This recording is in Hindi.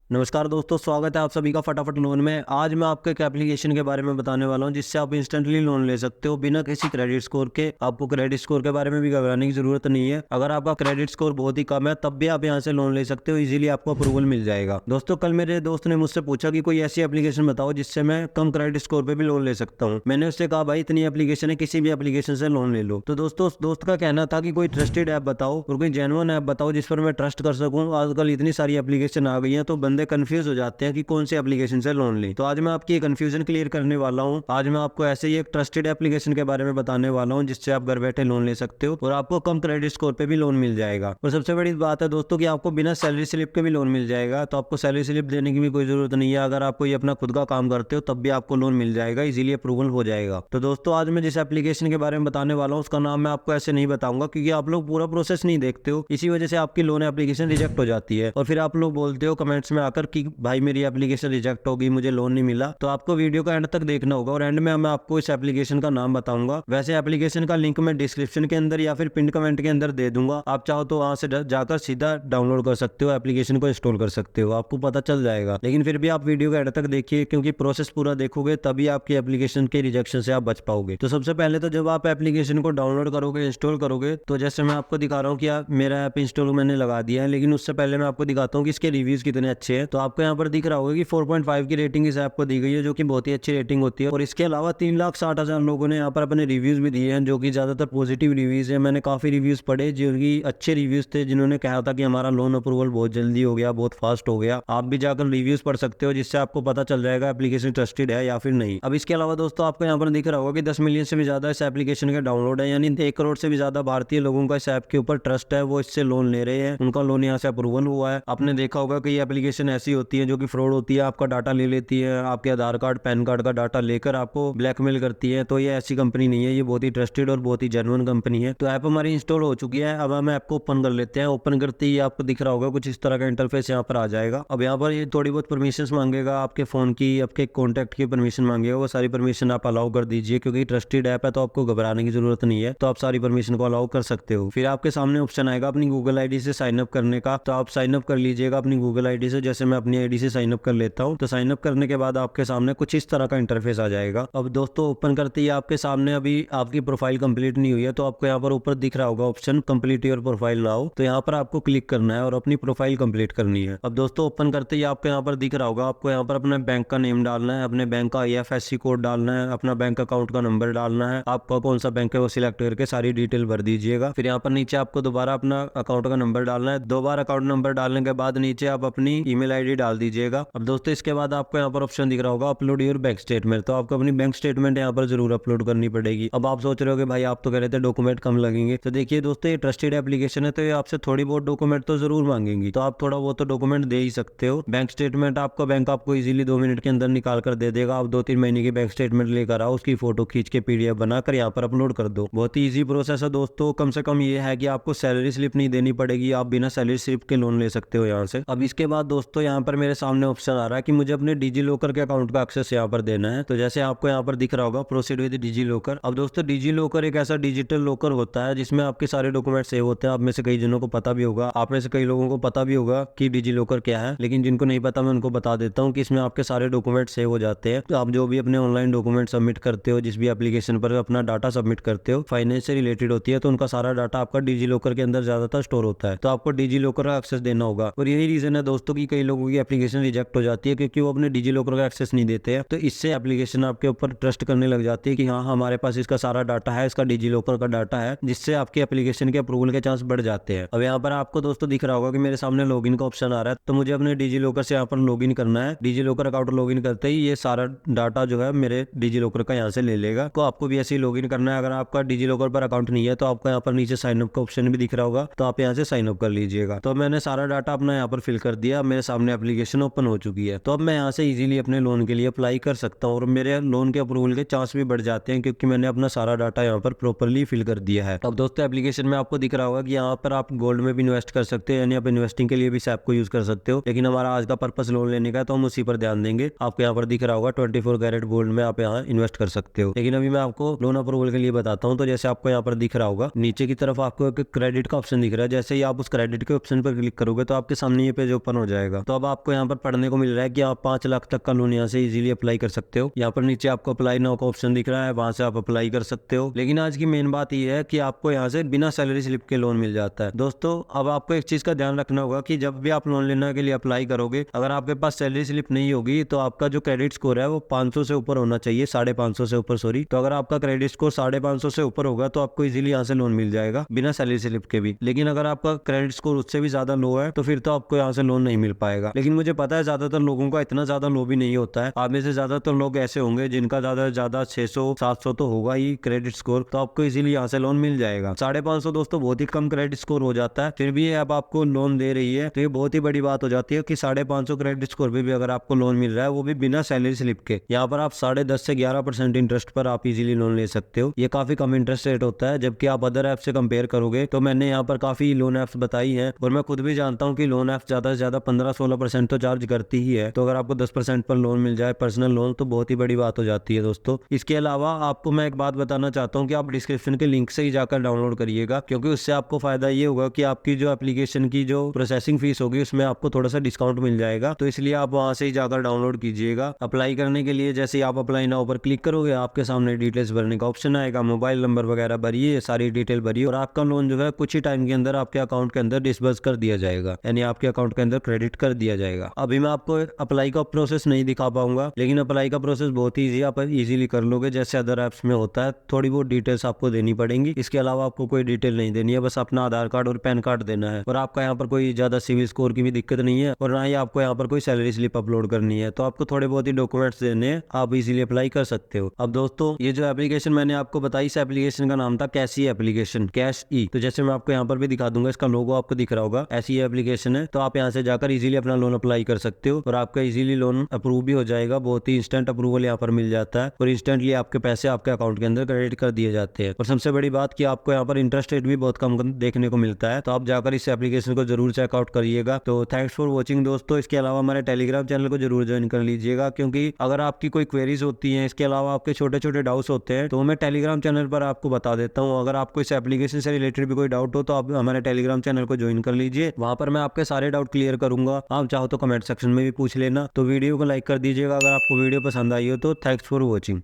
नमस्कार दोस्तों, स्वागत है आप सभी का फटाफट लोन में। आज मैं आपको एक एप्लीकेशन के बारे में बताने वाला हूं जिससे आप इंस्टेंटली लोन ले सकते हो बिना किसी क्रेडिट स्कोर के। आपको क्रेडिट स्कोर के बारे में भी घबराने की जरूरत नहीं है। अगर आपका क्रेडिट स्कोर बहुत ही कम है तब भी आप यहां से लोन ले सकते हो, इजीली आपको अप्रूवल मिल जाएगा। दोस्तों, कल मेरे दोस्त ने मुझसे पूछा कि कोई ऐसी एप्लीकेशन बताओ जिससे मैं कम क्रेडिट स्कोर पे भी लोन ले सकता हूँ। मैंने उससे कहा भाई इतनी एप्लीकेशन है, किसी भी एप्लीकेशन से लोन ले लो। तो दोस्तों, उस दोस्त का कहना था कि कोई ट्रस्टेड ऐप बताओ और कोई जेन्युइन ऐप बताओ जिस पर मैं ट्रस्ट कर सकूं। आजकल इतनी सारी एप्लीकेशन आ गई हैं तो बंदे कंफ्यूज हो जाते हैं कि कौन सी एप्लीकेशन से लोन लें। तो आज मैं आपकी कंफ्यूजन क्लियर करने वाला हूं। आज मैं आपको ऐसे ही एक ट्रस्टेड एप्लीकेशन के बारे में बताने वाला हूं जिससे आप घर बैठे लोन ले सकते हो और आपको कम क्रेडिट स्कोर पे भी लोन मिल जाएगा। और सबसे बड़ी बात है दोस्तों कि आपको बिना सैलरी स्लिप के भी लोन मिल जाएगा। तो आपको सैलरी स्लिप देने की भी कोई जरूरत नहीं है। अगर आप कोई अपना खुद का काम करते हो तब भी आपको लोन मिल जाएगा, इजीली अप्रूवल हो जाएगा। तो दोस्तों, आज मैं जिस एप्लीकेशन के बारे में बताने वाला हूँ उसका नाम मैं आपको ऐसे नहीं बताऊंगा क्योंकि आप लोग पूरा प्रोसेस नहीं देखते हो। इसी वजह से आपकी लोन एप्लीकेशन रिजेक्ट हो जाती है और फिर आप लोग बोलते हो कमेंट्स में आकर कि भाई मेरी एप्लीकेशन रिजेक्ट होगी, मुझे लोन नहीं मिला। तो आपको वीडियो का एंड तक देखना होगा और एंड में मैं आपको इस एप्लीकेशन का नाम बताऊंगा। वैसे एप्लीकेशन का लिंक मैं डिस्क्रिप्शन के अंदर या फिर पिन कमेंट के अंदर दे दूंगा। आप चाहो तो वहां से जाकर सीधा डाउनलोड कर सकते हो, एप्लीकेशन को इंस्टॉल कर सकते हो, आपको पता चल जाएगा। लेकिन फिर भी आप वीडियो का एंड तक देखिए क्योंकि प्रोसेस पूरा देखोगे तभी आपकी एप्लीकेशन के रिजेक्शन से आप बच पाओगे। तो सबसे पहले तो जब आप एप्लीकेशन को डाउनलोड करोगे, इंस्टॉल करोगे, तो जैसे मैं आपको दिखा रहा हूँ कि मेरा ऐप इंस्टॉल मैंने लगा दिया है। लेकिन उससे पहले मैं आपको दिखाता हूँ कि इसके रिव्यूज कितने अच्छे हैं। तो आपको यहाँ पर दिख रहा होगा कि 4.5 की रेटिंग इस ऐप को दी गई है जो कि बहुत ही अच्छी रेटिंग होती है। और इसके अलावा 3,60,000 लोगों ने यहाँ पर अपने रिव्यूज भी दिए हैं जो कि ज्यादातर पॉजिटिव रिव्यूज है। मैंने काफी रिव्यूज पढ़े जो कि अच्छे रिव्यूज थे, जिन्होंने कहा था कि हमारा लोन अप्रूवल बहुत जल्दी हो गया, बहुत फास्ट हो गया। आप भी जाकर रिव्यूज पढ़ सकते हो जिससे आपको पता चल जाएगा एप्लीकेशन ट्रस्टेड है या फिर नहीं। अब इसके अलावा दोस्तों, आपको यहाँ पर दिख रहा होगा कि 10 मिलियन से भी ज्यादा इस एप्लीकेशन के डाउनलोड है, यानी 1 करोड़ से भी ज्यादा भारतीय लोगों का इस ऐप के ऊपर ट्रस्ट है। वो इससे लोन ले रहे हैं, उनका लोन यहाँ से अप्रूवल हुआ है। आपने देखा होगा कि ये एप्लीकेशन ऐसी होती है जो कि फ्रॉड होती है, आपका डाटा ले लेती है, आपके आधार कार्ड पैन कार्ड का डाटा लेकर आपको ब्लैकमेल करती है। तो ये ऐसी कंपनी नहीं है, ये बहुत ही ट्रस्टेड और बहुत ही जेन्युइन कंपनी है। तो ऐप हमारी इंस्टॉल हो चुकी है। अब हम ऐप को ओपन कर लेते हैं। ओपन करते ही आपको दिख रहा होगा कुछ इस तरह का इंटरफेस यहाँ पर आ जाएगा। अब यहाँ पर ये थोड़ी बहुत परमिशन मांगेगा, आपके फोन की, आपके कॉन्टैक्ट की परमिशन मांगेगा। वो सारी परमिशन आप अलाउ कर दीजिए क्योंकि ट्रस्टेड ऐप है तो आपको घबराने की जरूरत नहीं है। तो आप सारी परमिशन को अलाउ कर सकते हो। फिर आपके सामने ऑप्शन आएगा अपनी गूगल आईडी से साइन अप करने का। तो आप साइन अप कर लीजिएगा अपनी गूगल आईडी से। जैसे मैं अपनी आईडी से साइन अप कर लेता हूँ। तो साइन अप करने के बाद आपके सामने कुछ इस तरह का इंटरफेस आ जाएगा। अब दोस्तों, ओपन करते ही आपके सामने अभी आपकी प्रोफाइल कंप्लीट नहीं हुई है तो आपको यहाँ पर ऊपर दिख रहा होगा option complete your profile now. तो यहाँ पर आपको क्लिक करना है और अपनी प्रोफाइल कंप्लीट करनी है। अब दोस्तों, ओपन करते ही आपको यहाँ पर दिख रहा होगा, आपको यहाँ पर अपने बैंक का नेम डालना है, अपने बैंक का IFSC कोड डालना है, अपना बैंक अकाउंट का नंबर डालना है। आपका कौन सा बैंक है वो सिलेक्ट करके सारी डिटेल भर दीजिएगा। फिर यहाँ पर नीचे आपको दोबारा अपना अकाउंट का नंबर डालना है। 2 बार अकाउंट नंबर डालने के बाद नीचे आप अपनी ईमेल आईडी डाल दीजिएगा। अब दोस्तों, इसके बाद आपको यहाँ पर ऑप्शन दिख रहा होगा अपलोड योर बैंक स्टेटमेंट। तो आपको अपनी बैंक स्टेटमेंट यहाँ पर जरूर अपलोड करनी पड़ेगी। अब आप सोच रहे हो कि भाई आप तो कह रहे थे डॉक्यूमेंट कम लगेंगे। तो देखिए दोस्तों, ये ट्रस्टेड एप्लीकेशन है तो ये आपसे थोड़ी बहुत डॉक्यूमेंट तो जरूर मांगेंगी। तो आप थोड़ा बहुत तो डॉक्यूमेंट दे ही सकते हो। बैंक स्टेटमेंट आपको बैंक आपको इजीली 2 मिनट के अंदर निकाल कर दे देगा। आप 2-3 महीने की बैंक स्टेटमेंट लेकर आओ, उसकी फोटो खींच के PDF बनाकर यहाँ पर अपलोड कर दो। बहुत ही ईजी प्रोसेस है दोस्तों। कम से कम ये है कि आपको सैलरी स्लिप नहीं देनी पड़ेगी, आप बिना सैलरी स्लिप के लोन ले सकते हो यहाँ से। अब इसके बाद दोस्तों, यहाँ पर मेरे सामने ऑप्शन आ रहा है कि मुझे अपने डिजी लॉकर के अकाउंट का एक्सेस यहाँ पर देना है। तो जैसे आपको यहाँ पर दिख रहा होगा प्रोसीड विद डिजी लॉकर। अब दोस्तों, डिजी लॉकर एक ऐसा डिजिटल लॉकर होता है जिसमें आपके सारे डॉक्यूमेंट सेव होते हैं। आप में से कई जनों को पता भी होगा, आप में से कई लोगों को पता भी होगा कि डिजी लॉकर क्या है। लेकिन जिनको नहीं पता मैं उनको बता देता हूँ कि इसमें आपके सारे डॉक्यूमेंट सेव हो जाते हैं। तो आप जो भी अपने ऑनलाइन डॉक्यूमेंट सबमिट करते हो, जिस भी एप्लीकेशन पर अपना डाटा सबमिट करते हो, फाइनेंस से रिलेटेड होती है, तो उनका सारा डाटा आपका डिजी लॉकर के अंदर ज्यादातर स्टोर होता है। तो आपको डिजी लॉकर का एक्सेस देना होगा। और यही रीजन है दोस्तों कि कई लोगों की एप्लीकेशन रिजेक्ट हो जाती है क्योंकि वो अपने डिजी लॉकर का एक्सेस नहीं देते हैं। तो इससे एप्लीकेशन आपके ऊपर ट्रस्ट करने लग जाती है कि हाँ, हमारे पास इसका सारा डाटा है, इसका डिजी लॉकर का डाटा है, जिससे आपकी एप्लीकेशन के अप्रूवल के चांस बढ़ जाते हैं। अब यहाँ पर आपको दोस्तों दिख रहा होगा कि मेरे सामने लॉगिन का ऑप्शन आ रहा है। तो मुझे अपने डिजी लॉकर से यहाँ पर लॉगिन करना है। डिजी लॉकर अकाउंट लॉगिन करते ही ये सारा डाटा जो है मेरे डिजी लॉकर का यहाँ से ले लेगा। तो आपको भी ऐसे ही लॉगिन करना है। अगर आपका डिजी लॉकर पर अकाउंट नहीं है तो आपको यहाँ पर नीचे साइन अप का ऑप्शन भी दिख रहा होगा, तो आप यहाँ से साइन अप कर लीजिएगा। तो मैंने सारा डाटा अपना यहाँ पर फिल कर दिया। मेरे सामने एप्लीकेशन ओपन हो चुकी है। तो अब मैं यहाँ से इजीली अपने लोन के लिए अप्लाई कर सकता हूँ और मेरे लोन के अप्रूवल के चांस भी बढ़ जाते हैं क्योंकि मैंने अपना सारा डाटा यहाँ पर प्रॉपर्ली फिल कर दिया है। अब दोस्तों, एप्लीकेशन में आपको दिख रहा होगा कि यहाँ पर आप गोल्ड में भी इन्वेस्ट कर सकते हो, यानी आप इन्वेस्टिंग के लिए भी इस ऐप को यूज कर सकते हो। लेकिन हमारा आज का पर्पस लोन लेने का है तो हम उसी पर ध्यान देंगे। आपको यहाँ पर दिख रहा होगा 24 कैरेट गोल्ड में आप यहाँ इन्वेस्ट कर सकते हो। लेकिन अभी मैं आपको लोन अप्रूवल के लिए बताता हूँ। तो जैसे आपको यहाँ पर दिख रहा होगा नीचे की तरफ आपको एक क्रेडिट का ऑप्शन दिख रहा है। जैसे ही आप उस क्रेडिट के ऑप्शन पर क्लिक करोगे तो आपके सामने ये पेज ओपन हो जाएगा। जाएगा। तो अब आपको यहाँ पर पढ़ने को मिल रहा है कि आप 5 लाख तक का लोन यहाँ से इजीली अप्लाई कर सकते हो। यहाँ पर नीचे आपको अप्लाई नाउ का ऑप्शन दिख रहा है, वहां से आप अप्लाई कर सकते हो। लेकिन आज की मेन बात यह है कि आपको यहाँ से बिना सैलरी स्लिप के लोन मिल जाता है। दोस्तों अब आपको एक चीज का ध्यान रखना होगा कि जब भी आप लोन लेने के लिए अप्लाई करोगे, अगर आपके पास सैलरी स्लिप नहीं होगी तो आपका जो क्रेडिट स्कोर है वो 500 से ऊपर होना चाहिए, 550 से ऊपर सॉरी। तो अगर आपका क्रेडिट स्कोर 550 से ऊपर होगा तो आपको इजीली यहाँ से लोन मिल जाएगा बिना सैलरी स्लिप के भी। लेकिन अगर आपका क्रेडिट स्कोर उससे भी ज्यादा लो है तो फिर तो आपको यहाँ से लोन नहीं मिल पाएगा। लेकिन मुझे पता है ज्यादातर लोगों का इतना ज्यादा लो भी नहीं होता है। आप में से ज्यादातर लोग ऐसे होंगे जिनका ज्यादा से ज्यादा 600-700 तो होगा ही क्रेडिट स्कोर, तो आपको इजीली यहाँ से लोन मिल जाएगा। 550 दोस्तों बहुत ही कम क्रेडिट स्कोर हो जाता है, फिर भी अब आपको लोन दे रही है तो ये बहुत ही बड़ी बात हो जाती है कि 550 क्रेडिट स्कोर भी अगर आपको लोन मिल रहा है वो भी बिना सैलरी स्लिप के। यहाँ पर आप 10.5 से 11% इंटरेस्ट पर आप इजीली लोन ले सकते हो। ये काफी कम इंटरेस्ट रेट होता है, जबकि आप अदर ऐप से कंपेयर करोगे तो मैंने यहाँ पर काफी लोन ऐप्स बताई हैं और मैं खुद भी जानता हूँ कि लोन ऐप ज्यादा से ज्यादा 15-16% तो चार्ज करती ही है। तो अगर आपको 10% पर लोन मिल जाए पर्सनल लोन तो बहुत ही बड़ी बात हो जाती है दोस्तों। इसके अलावा आपको मैं एक बात बताना चाहता हूँ कि आप डिस्क्रिप्शन के लिंक से ही जाकर डाउनलोड करिएगा, क्योंकि उससे आपको फायदा ये होगा कि आपकी जो एप्लीकेशन की जो प्रोसेसिंग फीस होगी उसमें आपको थोड़ा सा डिस्काउंट मिल जाएगा। तो इसलिए आप वहां से ही जाकर डाउनलोड कीजिएगा। अप्लाई करने के लिए जैसे ही आप अप्लाई नाउ पर क्लिक करोगे आपके सामने डिटेल्स भरने का ऑप्शन आएगा, मोबाइल नंबर वगैरह भरिए, सारी डिटेल भरिए और आपका लोन जो है कुछ ही टाइम के अंदर आपके अकाउंट के अंदर डिस्बर्स कर दिया जाएगा, यानी आपके अकाउंट के अंदर क्रेडिट कर दिया जाएगा। अभी मैं आपको अप्लाई का प्रोसेस नहीं दिखा पाऊंगा, लेकिन अप्लाई का प्रोसेस बहुत ही ईजी, आप इजीली कर लोगे जैसे अदर ऐप्स में होता है। थोड़ी बहुत डिटेल्स आपको देनी पड़ेंगी, इसके अलावा आपको कोई डिटेल नहीं देनी है, बस अपना आधार कार्ड और पैन कार्ड देना है। और आपका यहाँ पर कोई ज्यादा सिविल स्कोर की भी दिक्कत नहीं है और ना ही आपको यहाँ पर कोई सैलरी स्लिप अपलोड करनी है। तो आपको थोड़े बहुत ही डॉक्यूमेंट्स देने हैं, आप इजीली अप्लाई कर सकते हो। अब दोस्तों ये जो एप्लीकेशन मैंने आपको बताई, इस एप्लीकेशन का नाम था कैश ई एप्लीकेशन, कैश ई। तो जैसे मैं आपको यहाँ पर भी दिखा दूंगा, इसका लोगो आपको दिख रहा होगा, ऐसी एप्लीकेशन है। तो आप यहाँ से जाकर इजीली अपना लोन अप्लाई कर सकते हो और आपका इजीली लोन अप्रूव भी हो जाएगा। बहुत ही इंस्टेंट अप्रूवल यहाँ पर मिल जाता है और इंस्टेंटली आपके पैसे आपके अकाउंट के अंदर क्रेडिट कर दिए जाते हैं। और सबसे बड़ी बात कि आपको यहाँ पर इंटरेस्ट रेट भी बहुत कम देखने को मिलता है। तो आप जाकर इस एप्लीकेशन को जरूर चेकआउट करिएगा। तो थैंक्स फॉर वॉचिंग दोस्तों। इसके अलावा हमारे टेलीग्राम चैनल को जरूर ज्वाइन कर लीजिएगा, क्योंकि अगर आपकी कोई क्वेरीज होती हैं, इसके अलावा आपके छोटे छोटे डाउट्स होते हैं, तो मैं टेलीग्राम चैनल पर आपको बता देता हूँ। अगर आपको इस एप्लीकेशन से रिलेटेड भी कोई डाउट हो तो आप हमारे टेलीग्राम चैनल को ज्वाइन कर लीजिए, वहां पर मैं आपके सारे डाउट क्लियर करूंगा। आप चाहो तो कमेंट सेक्शन में भी पूछ लेना। तो वीडियो को लाइक कर दीजिएगा अगर आपको वीडियो पसंद आई हो तो। Thanks for watching.